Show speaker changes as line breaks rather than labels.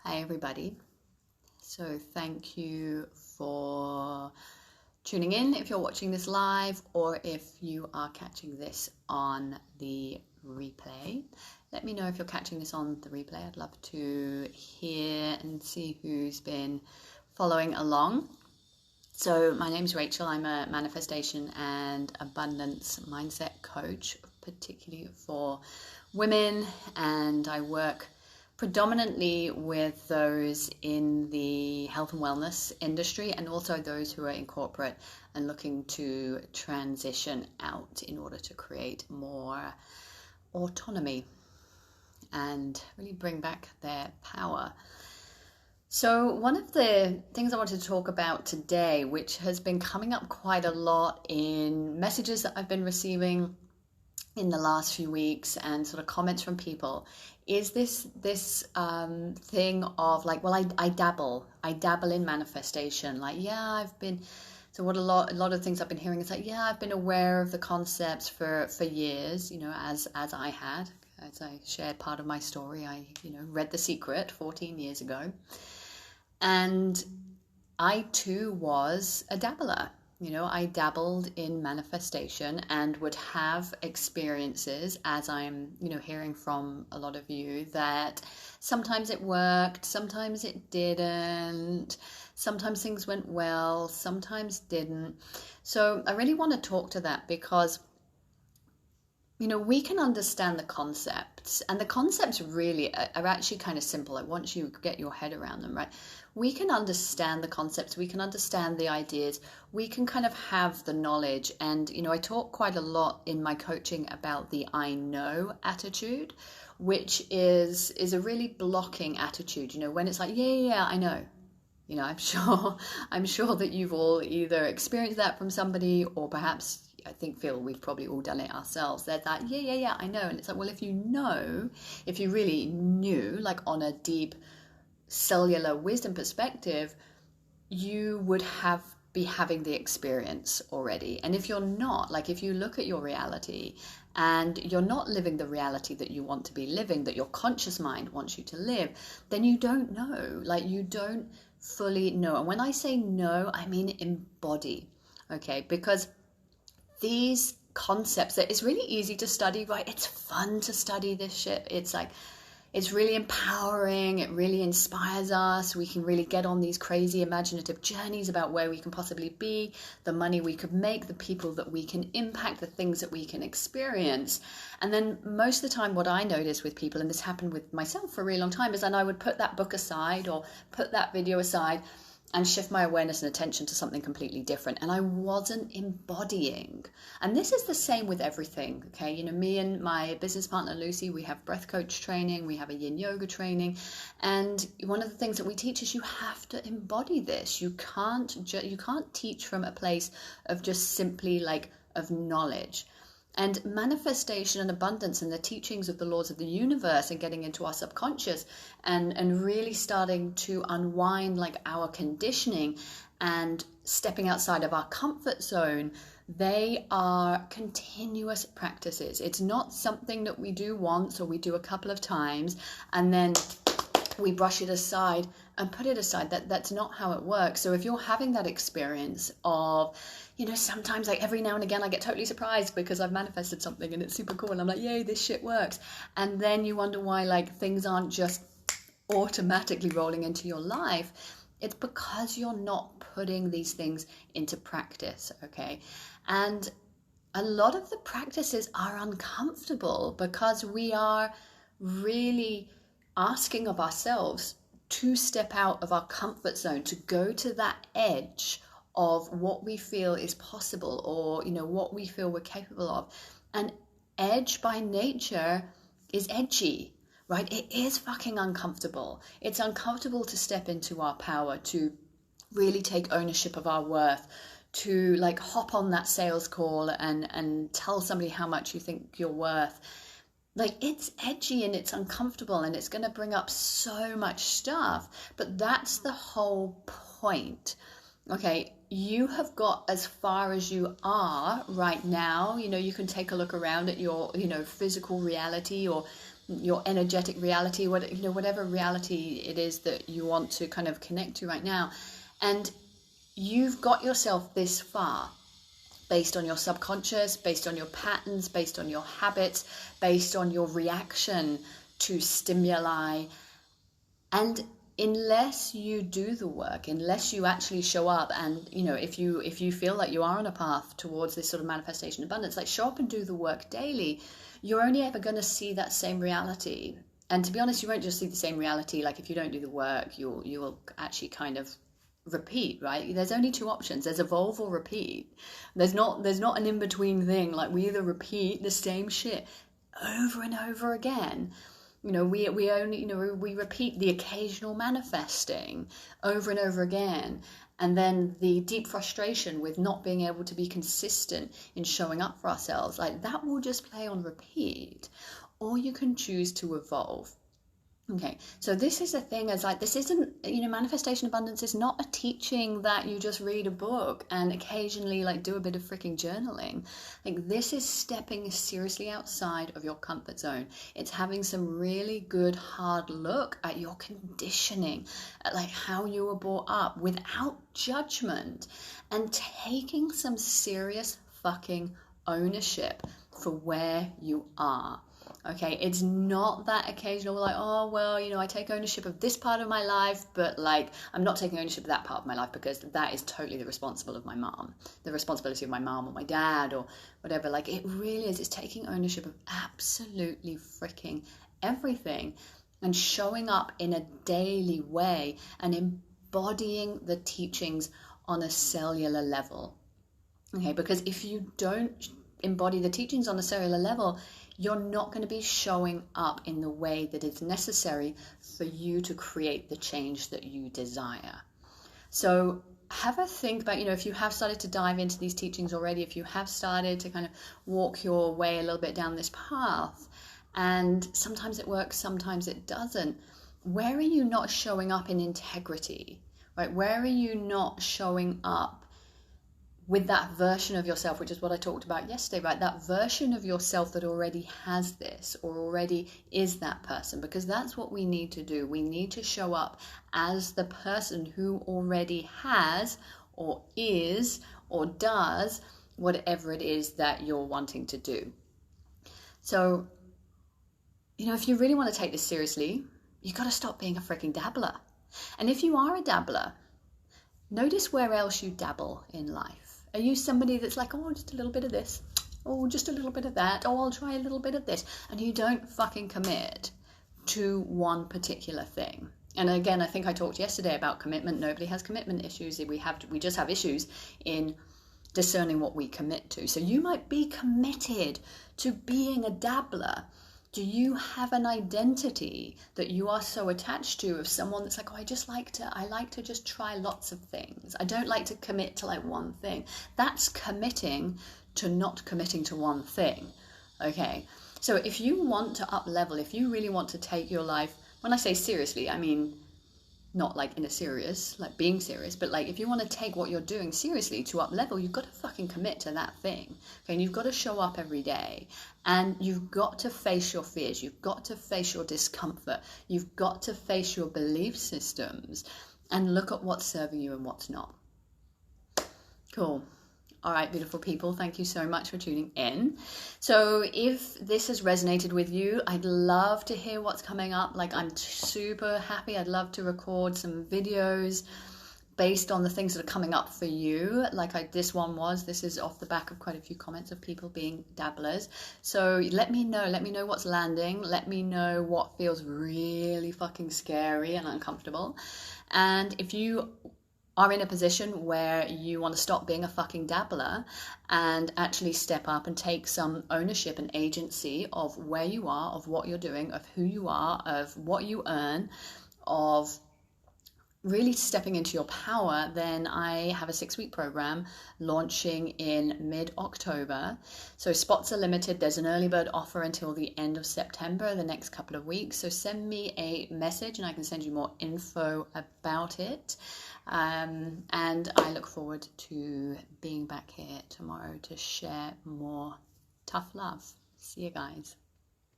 Hi everybody. So thank you for tuning in if you're watching this live or if you are catching this on the replay. Let me know if you're catching this on the replay. I'd love to hear and see who's been following along. So my name's Rachel. I'm a manifestation and abundance mindset coach, particularly for women, and I work predominantly with those in the health and wellness industry and also those who are in corporate and looking to transition out in order to create more autonomy and really bring back their power. So one of the things I wanted to talk about today, which has been coming up quite a lot in messages that I've been receiving in the last few weeks and sort of comments from people, is this thing of like, well, I dabble in manifestation. Like, yeah, I've been, so what a lot of things I've been hearing is like, yeah, I've been aware of the concepts for years, as I shared part of my story. I read The Secret 14 years ago, and I too was a dabbler. I dabbled in manifestation and would have experiences, as I'm, hearing from a lot of you, that sometimes it worked, sometimes it didn't, sometimes things went well, sometimes didn't. So I really want to talk to that because we can understand the concepts, and the concepts really are actually kind of simple. Like once you get your head around them, right? We can understand the concepts, we can understand the ideas, we can kind of have the knowledge. And, I talk quite a lot in my coaching about the I know attitude, which is a really blocking attitude, when it's like, yeah, I know. I'm sure that you've all either experienced that from somebody or perhaps feel we've probably all done it ourselves. They're that, yeah, I know. And it's like, well, if you really knew, like on a deep cellular wisdom perspective, you would be having the experience already. And if you're not, like if you look at your reality and you're not living the reality that you want to be living, that your conscious mind wants you to live, then you don't know, like you don't fully know. And when I say know, I mean embody, okay? Because these concepts that it's really easy to study, right? It's fun to study this shit. It's like, it's really empowering. It really inspires us. We can really get on these crazy imaginative journeys about where we can possibly be, the money we could make, the people that we can impact, the things that we can experience. And then most of the time what I notice with people, and this happened with myself for a really long time, is then I would put that book aside or put that video aside and shift my awareness and attention to something completely different. And I wasn't embodying. And this is the same with everything, okay? Me and my business partner, Lucy, we have breath coach training, we have a yin yoga training. And one of the things that we teach is you have to embody this. You can't teach from a place of just simply like of knowledge. And manifestation and abundance and the teachings of the laws of the universe and getting into our subconscious and really starting to unwind like our conditioning and stepping outside of our comfort zone, they are continuous practices. It's not something that we do once or we do a couple of times and then we brush it aside and put it aside. That's not how it works. So if you're having that experience of, sometimes like every now and again I get totally surprised because I've manifested something and it's super cool and I'm like, yay, this shit works. And then you wonder why like things aren't just automatically rolling into your life. It's because you're not putting these things into practice, okay? And a lot of the practices are uncomfortable because we are really asking of ourselves to step out of our comfort zone, to go to that edge of what we feel is possible or, what we feel we're capable of. And edge by nature is edgy, right? It is fucking uncomfortable. It's uncomfortable to step into our power, to really take ownership of our worth, to like hop on that sales call and tell somebody how much you think you're worth. Like it's edgy and it's uncomfortable and it's going to bring up so much stuff, but that's the whole point. Okay, you have got as far as you are right now. You can take a look around at your, physical reality or your energetic reality, whatever reality it is that you want to kind of connect to right now. And you've got yourself this far based on your subconscious, based on your patterns, based on your habits, based on your reaction to stimuli. And unless you do the work, unless you actually show up, and if you feel like you are on a path towards this sort of manifestation abundance, like show up and do the work daily, you're only ever going to see that same reality. And to be honest, you won't just see the same reality. Like if you don't do the work, you will actually kind of repeat, right? There's only two options. There's evolve or repeat. There's not an in-between thing. Like we either repeat the same shit over and over again. We only, we repeat the occasional manifesting over and over again. And then the deep frustration with not being able to be consistent in showing up for ourselves, like that will just play on repeat. Or you can choose to evolve. Okay, so this is the thing, is like, this isn't, manifestation abundance is not a teaching that you just read a book and occasionally like do a bit of freaking journaling. Like this is stepping seriously outside of your comfort zone. It's having some really good hard look at your conditioning, at like how you were brought up without judgment, and taking some serious fucking ownership for where you are. Okay, it's not that occasional like, oh, well, I take ownership of this part of my life, but like I'm not taking ownership of that part of my life because that is totally the responsibility of my mom or my dad or whatever. Like it really is. It's taking ownership of absolutely freaking everything and showing up in a daily way and embodying the teachings on a cellular level. Okay, because if you don't embody the teachings on a cellular level, you're not going to be showing up in the way that is necessary for you to create the change that you desire. So have a think about, if you have started to dive into these teachings already, if you have started to kind of walk your way a little bit down this path, and sometimes it works, sometimes it doesn't. Where are you not showing up in integrity, right? Where are you not showing up with that version of yourself, which is what I talked about yesterday, right? That version of yourself that already has this or already is that person, because that's what we need to do. We need to show up as the person who already has or is or does whatever it is that you're wanting to do. So, if you really want to take this seriously, you've got to stop being a freaking dabbler. And if you are a dabbler, notice where else you dabble in life. Are you somebody that's like, oh, just a little bit of this, oh, just a little bit of that, oh, I'll try a little bit of this, and you don't fucking commit to one particular thing? And again, I think I talked yesterday about commitment. Nobody has commitment issues. We just have issues in discerning what we commit to. So you might be committed to being a dabbler. Do you have an identity that you are so attached to of someone that's like, oh, I like to just try lots of things. I don't like to commit to like one thing. That's committing to not committing to one thing. Okay. So if you want to up level, if you really want to take your life, when I say seriously, I mean, not like in a serious, like being serious, but like if you want to take what you're doing seriously to up level, you've got to fucking commit to that thing. Okay, and you've got to show up every day, and you've got to face your fears, you've got to face your discomfort, you've got to face your belief systems and look at what's serving you and what's not. Cool. All right, beautiful people, thank you so much for tuning in. So if this has resonated with you, I'd love to hear what's coming up. Like, I'm super happy. I'd love to record some videos based on the things that are coming up for you. This is off the back of quite a few comments of people being dabblers. So let me know what's landing. Let me know what feels really fucking scary and uncomfortable. And if you are in a position where you want to stop being a fucking dabbler and actually step up and take some ownership and agency of where you are, of what you're doing, of who you are, of what you earn, of really stepping into your power, then I have a 6-week program launching in mid-October. So spots are limited. There's an early bird offer until the end of September, the next couple of weeks. So send me a message and I can send you more info about it. And I look forward to being back here tomorrow to share more tough love. See you guys.